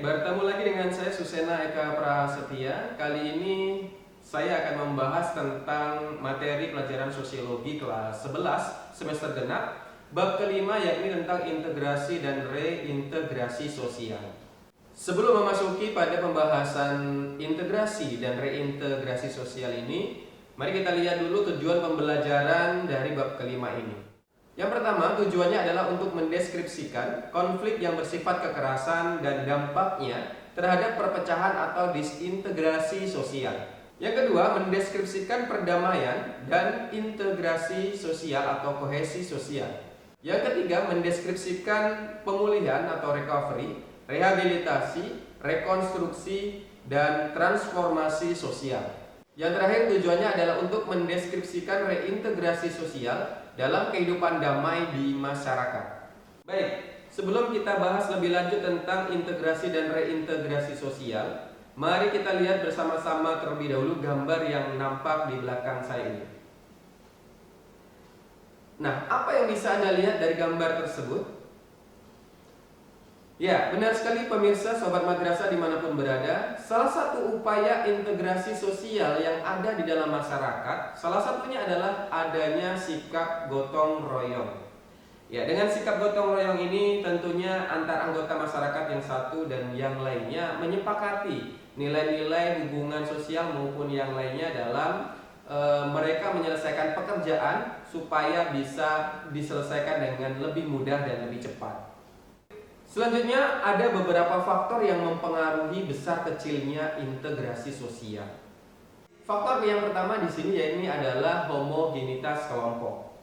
bertemu lagi dengan saya Susena Eka Prasetya. Kali ini saya akan membahas tentang materi pelajaran sosiologi kelas 11 semester genap, bab kelima yakni tentang integrasi dan reintegrasi sosial. Sebelum memasuki pada pembahasan integrasi dan reintegrasi sosial ini, mari kita lihat dulu tujuan pembelajaran dari bab kelima ini. Yang pertama, tujuannya adalah untuk mendeskripsikan konflik yang bersifat kekerasan dan dampaknya terhadap perpecahan atau disintegrasi sosial. Yang kedua, mendeskripsikan perdamaian dan integrasi sosial atau kohesi sosial. Yang ketiga, mendeskripsikan pemulihan atau recovery, rehabilitasi, rekonstruksi, dan transformasi sosial. Yang terakhir, tujuannya adalah untuk mendeskripsikan reintegrasi sosial dalam kehidupan damai di masyarakat. Baik, sebelum kita bahas lebih lanjut tentang integrasi dan reintegrasi sosial, mari kita lihat bersama-sama terlebih dahulu gambar yang nampak di belakang saya ini. Nah, apa yang bisa Anda lihat dari gambar tersebut? Ya, benar sekali pemirsa Sobat Madrasah dimanapun berada. Salah satu upaya integrasi sosial yang ada di dalam masyarakat, salah satunya adalah adanya sikap gotong royong. Ya, dengan sikap gotong royong ini tentunya antar anggota masyarakat yang satu dan yang lainnya menyepakati nilai-nilai hubungan sosial maupun yang lainnya dalam mereka menyelesaikan pekerjaan supaya bisa diselesaikan dengan lebih mudah dan lebih cepat. Selanjutnya ada beberapa faktor yang mempengaruhi besar kecilnya integrasi sosial. Faktor yang pertama di sini yakni adalah homogenitas kelompok.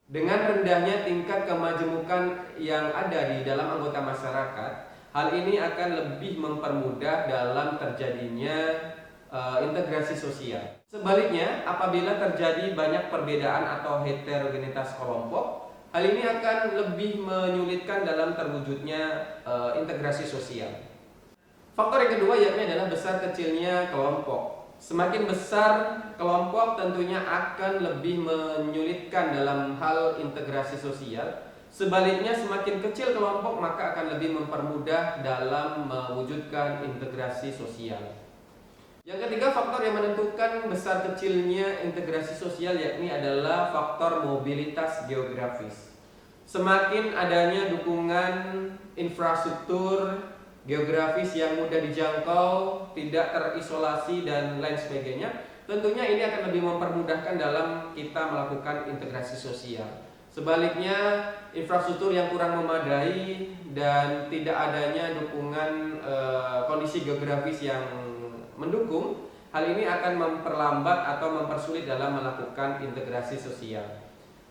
Dengan rendahnya tingkat kemajemukan yang ada di dalam anggota masyarakat, hal ini akan lebih mempermudah dalam terjadinya integrasi sosial. Sebaliknya, apabila terjadi banyak perbedaan atau heterogenitas kelompok, hal ini akan lebih menyulitkan dalam terwujudnya integrasi sosial. Faktor yang kedua yakni adalah besar kecilnya kelompok. Semakin besar kelompok tentunya akan lebih menyulitkan dalam hal integrasi sosial. Sebaliknya semakin kecil kelompok maka akan lebih mempermudah dalam mewujudkan integrasi sosial. Yang ketiga, faktor yang menentukan besar kecilnya integrasi sosial yakni adalah faktor mobilitas geografis. Semakin adanya dukungan infrastruktur geografis yang mudah dijangkau, tidak terisolasi dan lain sebagainya, tentunya ini akan lebih mempermudahkan dalam kita melakukan integrasi sosial. Sebaliknya, infrastruktur yang kurang memadai dan tidak adanya dukungan kondisi geografis yang mendukung, hal ini akan memperlambat atau mempersulit dalam melakukan integrasi sosial.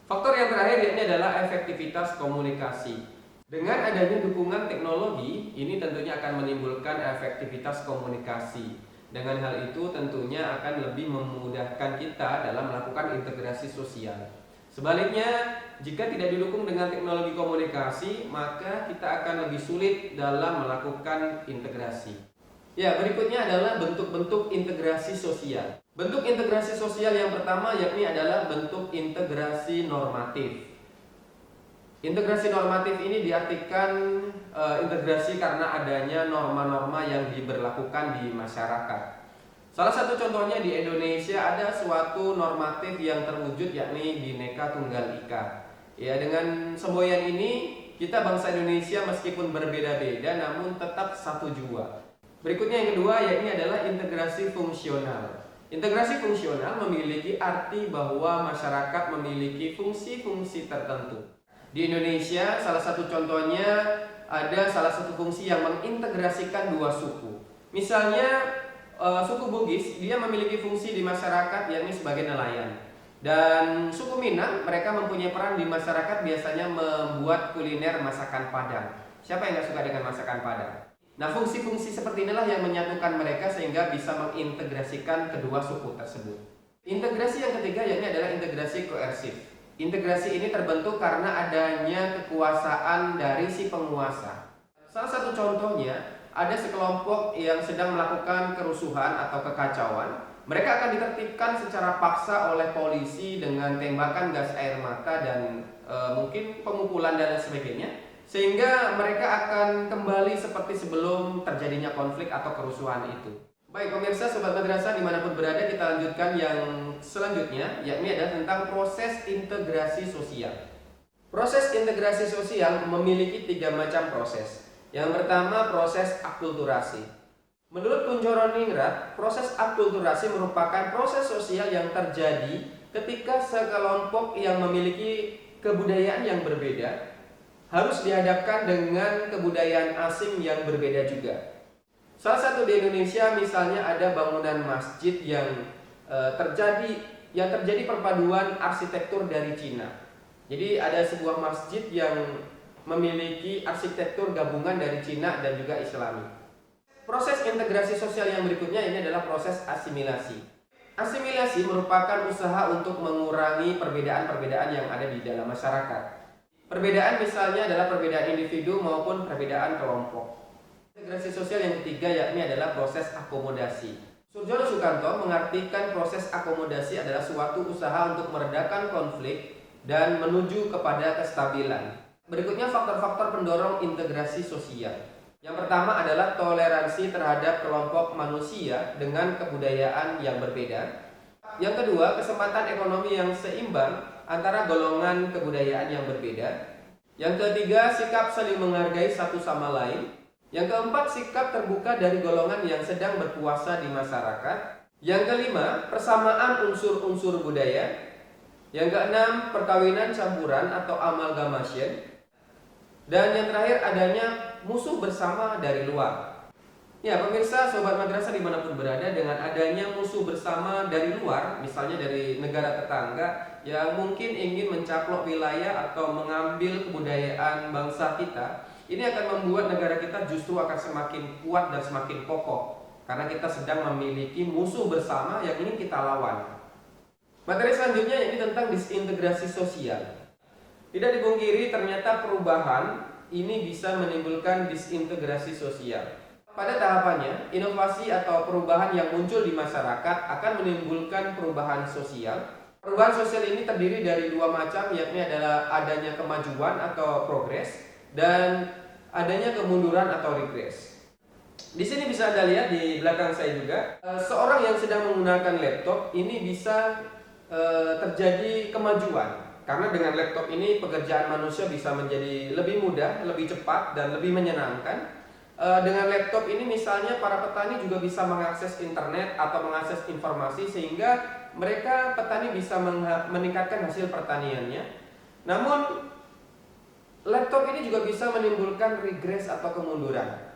Faktor yang terakhir yakni adalah efektivitas komunikasi. Dengan adanya dukungan teknologi, ini tentunya akan menimbulkan efektivitas komunikasi. Dengan hal itu tentunya akan lebih memudahkan kita dalam melakukan integrasi sosial. Sebaliknya, jika tidak didukung dengan teknologi komunikasi, maka kita akan lebih sulit dalam melakukan integrasi. Ya, berikutnya adalah bentuk-bentuk integrasi sosial. Bentuk integrasi sosial yang pertama yakni adalah bentuk integrasi normatif. Integrasi normatif ini diartikan integrasi karena adanya norma-norma yang diberlakukan di masyarakat. Salah satu contohnya di Indonesia ada suatu normatif yang terwujud yakni Bhinneka Tunggal Ika. Ya, dengan semboyan ini kita bangsa Indonesia meskipun berbeda-beda namun tetap satu jua. Berikutnya yang kedua yakni adalah integrasi fungsional. Integrasi fungsional memiliki arti bahwa masyarakat memiliki fungsi-fungsi tertentu. Di Indonesia salah satu contohnya ada salah satu fungsi yang mengintegrasikan dua suku. Misalnya suku Bugis dia memiliki fungsi di masyarakat yakni sebagai nelayan. Dan suku Minang mereka mempunyai peran di masyarakat biasanya membuat kuliner masakan Padang. Siapa yang gak suka dengan masakan Padang? Nah, fungsi-fungsi seperti inilah yang menyatukan mereka sehingga bisa mengintegrasikan kedua suku tersebut. Integrasi yang ketiga yakni adalah integrasi koersif. Integrasi ini terbentuk karena adanya kekuasaan dari si penguasa. Salah satu contohnya, ada sekelompok yang sedang melakukan kerusuhan atau kekacauan. Mereka akan ditertibkan secara paksa oleh polisi dengan tembakan gas air mata dan mungkin pemukulan dan lain sebagainya. sehingga mereka akan kembali seperti sebelum terjadinya konflik atau kerusuhan itu. Baik pemirsa, Sobat Madrasah dimanapun berada, kita lanjutkan yang selanjutnya, yakni adalah tentang proses integrasi sosial. Proses integrasi sosial memiliki 3 macam proses. Yang pertama, proses akulturasi. Menurut Kunchoro Ningrat, proses akulturasi merupakan proses sosial yang terjadi ketika sekelompok yang memiliki kebudayaan yang berbeda harus dihadapkan dengan kebudayaan asing yang berbeda juga. Salah satu di Indonesia misalnya ada bangunan masjid yang terjadi perpaduan arsitektur dari Cina. Jadi ada sebuah masjid yang memiliki arsitektur gabungan dari Cina dan juga Islami. Proses integrasi sosial yang berikutnya ini adalah proses asimilasi. Asimilasi merupakan usaha untuk mengurangi perbedaan-perbedaan yang ada di dalam masyarakat. Perbedaan misalnya adalah perbedaan individu maupun perbedaan kelompok. Integrasi sosial yang ketiga yakni adalah proses akomodasi. Surjono Sukanto mengartikan proses akomodasi adalah suatu usaha untuk meredakan konflik dan menuju kepada kestabilan. Berikutnya faktor-faktor pendorong integrasi sosial. Yang pertama adalah toleransi terhadap kelompok manusia dengan kebudayaan yang berbeda. Yang kedua, kesempatan ekonomi yang seimbang antara golongan kebudayaan yang berbeda. Yang ketiga, sikap saling menghargai satu sama lain. Yang keempat, sikap terbuka dari golongan yang sedang berkuasa di masyarakat. Yang kelima, persamaan unsur-unsur budaya. Yang keenam, perkawinan campuran atau amalgamation. Dan yang terakhir, adanya musuh bersama dari luar. Ya pemirsa, Sobat Madrasah dimanapun berada, dengan adanya musuh bersama dari luar, misalnya dari negara tetangga yang mungkin ingin mencaplok wilayah atau mengambil kebudayaan bangsa kita, ini akan membuat negara kita justru akan semakin kuat dan semakin kokoh, karena kita sedang memiliki musuh bersama yang ingin kita lawan. Materi selanjutnya ini tentang disintegrasi sosial. Tidak dipungkiri ternyata perubahan ini bisa menimbulkan disintegrasi sosial. Pada tahapannya, inovasi atau perubahan yang muncul di masyarakat akan menimbulkan perubahan sosial. Perubahan sosial ini terdiri dari 2 macam, yakni adalah adanya kemajuan atau progres dan adanya kemunduran atau regres. Di sini bisa Anda lihat di belakang saya juga, seorang yang sedang menggunakan laptop ini bisa terjadi kemajuan. Karena dengan laptop ini pekerjaan manusia bisa menjadi lebih mudah, lebih cepat, dan lebih menyenangkan. Dengan laptop ini misalnya para petani juga bisa mengakses internet atau mengakses informasi, sehingga mereka petani bisa meningkatkan hasil pertaniannya. Namun laptop ini juga bisa menimbulkan regres atau kemunduran.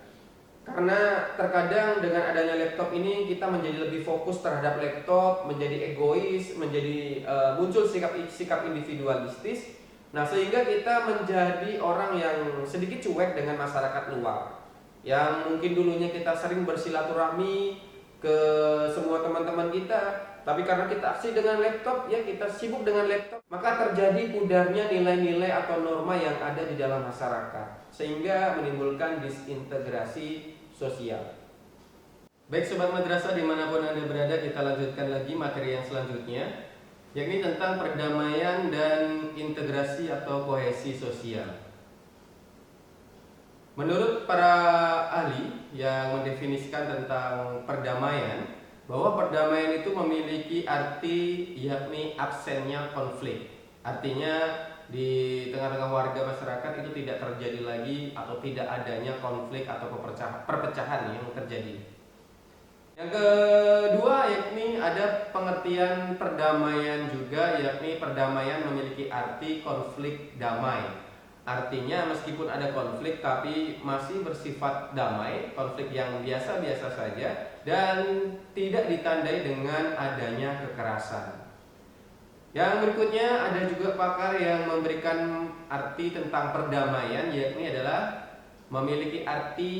Karena terkadang dengan adanya laptop ini kita menjadi lebih fokus terhadap laptop, menjadi egois, menjadi muncul sikap individualistis. Nah, sehingga kita menjadi orang yang sedikit cuek dengan masyarakat luar. Yang mungkin dulunya kita sering bersilaturahmi ke semua teman-teman kita, tapi karena kita aksi dengan laptop, ya kita sibuk dengan laptop, maka terjadi pudarnya nilai-nilai atau norma yang ada di dalam masyarakat, sehingga menimbulkan disintegrasi sosial. Baik Sobat Madrasah dimanapun Anda berada, kita lanjutkan lagi materi yang selanjutnya, yakni tentang perdamaian dan integrasi atau kohesi sosial. Menurut para ahli yang mendefinisikan tentang perdamaian, bahwa perdamaian itu memiliki arti yakni absennya konflik. Artinya di tengah-tengah warga masyarakat itu tidak terjadi lagi atau tidak adanya konflik atau perpecahan yang terjadi. Yang kedua yakni ada pengertian perdamaian juga, yakni perdamaian memiliki arti konflik damai. Artinya meskipun ada konflik tapi masih bersifat damai, konflik yang biasa-biasa saja dan tidak ditandai dengan adanya kekerasan. Yang berikutnya ada juga pakar yang memberikan arti tentang perdamaian, yakni adalah memiliki arti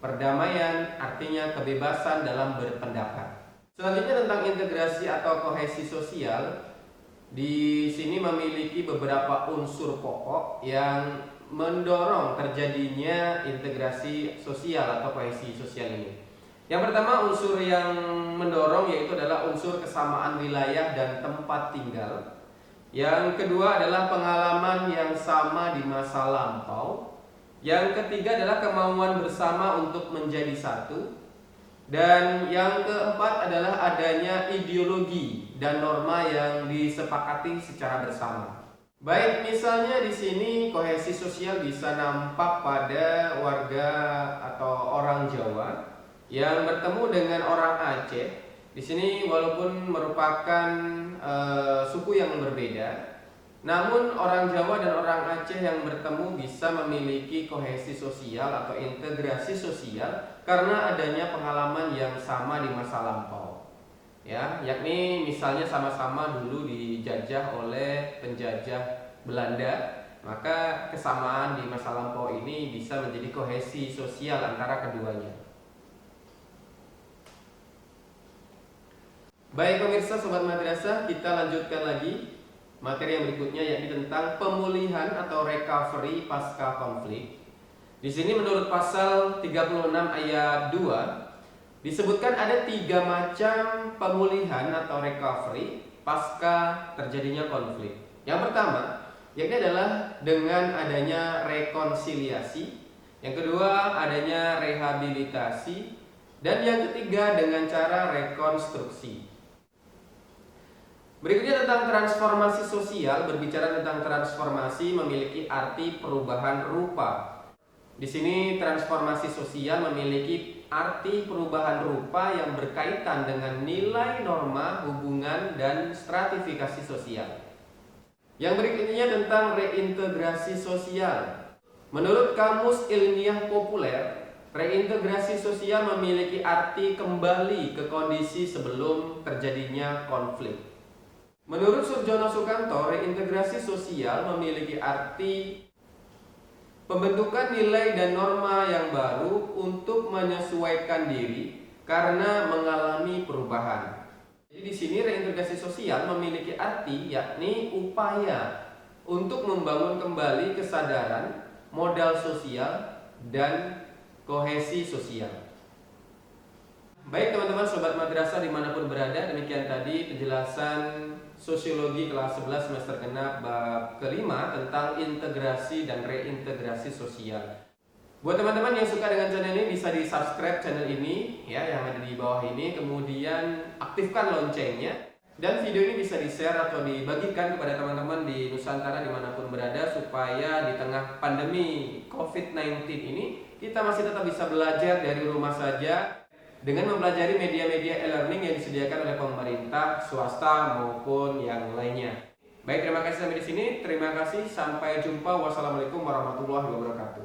perdamaian artinya kebebasan dalam berpendapat. Selanjutnya tentang integrasi atau kohesi sosial. Di sini memiliki beberapa unsur pokok yang mendorong terjadinya integrasi sosial atau kohesi sosial ini. Yang pertama, unsur yang mendorong yaitu adalah unsur kesamaan wilayah dan tempat tinggal. Yang kedua adalah pengalaman yang sama di masa lampau. Yang ketiga adalah kemauan bersama untuk menjadi satu. Dan yang keempat adalah adanya ideologi dan norma yang disepakati secara bersama. Baik, misalnya di sini kohesi sosial bisa nampak pada warga atau orang Jawa yang bertemu dengan orang Aceh. Di sini walaupun merupakan suku yang berbeda, namun orang Jawa dan orang Aceh yang bertemu bisa memiliki kohesi sosial atau integrasi sosial karena adanya pengalaman yang sama di masa lampau. Ya, yakni misalnya sama-sama dulu dijajah oleh penjajah Belanda, maka kesamaan di masa lampau ini bisa menjadi kohesi sosial antara keduanya. Baik pemirsa Sobat Madrasah, kita lanjutkan lagi materi yang berikutnya, yakni tentang pemulihan atau recovery pasca konflik. Di sini menurut pasal 36 ayat 2 disebutkan ada 3 macam pemulihan atau recovery pasca terjadinya konflik. Yang pertama, yakni adalah dengan adanya rekonsiliasi. Yang kedua, adanya rehabilitasi. Dan yang ketiga, dengan cara rekonstruksi. Berikutnya tentang transformasi sosial. Berbicara tentang transformasi memiliki arti perubahan rupa. Di sini transformasi sosial memiliki arti perubahan rupa yang berkaitan dengan nilai, norma, hubungan, dan stratifikasi sosial. Yang berikutnya tentang reintegrasi sosial. Menurut Kamus Ilmiah Populer, reintegrasi sosial memiliki arti kembali ke kondisi sebelum terjadinya konflik. Menurut Surjono Sukanto, reintegrasi sosial memiliki arti pembentukan nilai dan norma yang baru untuk menyesuaikan diri karena mengalami perubahan. Jadi di sini reintegrasi sosial memiliki arti yakni upaya untuk membangun kembali kesadaran, modal sosial, dan kohesi sosial. Baik teman-teman Sobat Madrasah dimanapun berada, demikian tadi penjelasan Sosiologi kelas 11 semester genap bab kelima tentang integrasi dan reintegrasi sosial. Buat teman-teman yang suka dengan channel ini, bisa di subscribe channel ini ya, yang ada di bawah ini. Kemudian aktifkan loncengnya. Dan video ini bisa di-share atau dibagikan kepada teman-teman di Nusantara dimanapun berada, supaya di tengah pandemi COVID-19 ini kita masih tetap bisa belajar dari rumah saja dengan mempelajari media-media e-learning yang disediakan oleh pemerintah, swasta maupun yang lainnya. Baik, terima kasih sampai di sini. Terima kasih, sampai jumpa. Wassalamualaikum warahmatullahi wabarakatuh.